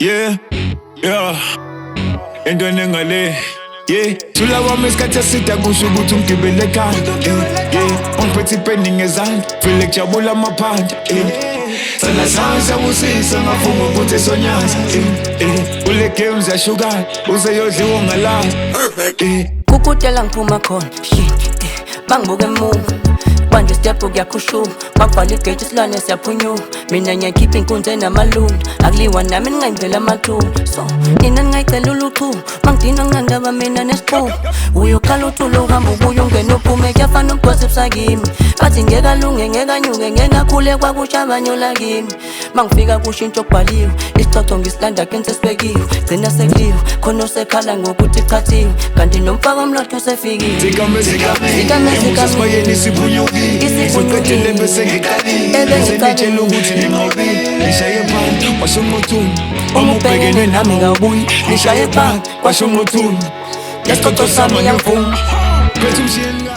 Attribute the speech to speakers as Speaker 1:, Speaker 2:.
Speaker 1: Yeah, yeah, entweni engale. Yeah, thula wami isikhathi eside kusho ukuthi ungigibele ekhanda. Yeah, ungiphethe ipeni ngezandla, vele kujabula amaphanda. Sana sami siyabusisa ngafunga ukuthi sonyaza. Ule games yashukana, useyodliwa ungalala.
Speaker 2: Kukutela ngiphuma khona, shit, bangibuke emuva. Manje step ukuyakhushuma, bakuvala igate isilwane siyaphunyuma. Mina ngiyakhipha inkunzi enamalunda, akuliwa nami ningayivela amathuna. So, nina ningayicela uluchuma, mangidina nginandaba mina nesiphumo. Uyokhala uthula uhamba ubuye ungena uphume, kuyafana ukugosip sakimi. Bathi ngeke alunge, ngeke anyuke, ngeke akhule kwakusha abanyola kimi. Mangifika kushintsho okubhaliwe, isicoco ngisilanda kenze sibekiwe. Gcina sekuliwe, khona usekhala ngokuthi chathiwe. Kanti nomfaka omlotho usefikile.
Speaker 1: Sikamezikami sibunyukile, siqedile bese ngiqalile. Senitshela ukuthi ninqobile, nishaye phansi kwasho umothuni. Uma ubhekene nami ngawubuyi, nishaye phansi kwasho umothuni. Lesicoco sami ngiyamvuma, phethe umshini.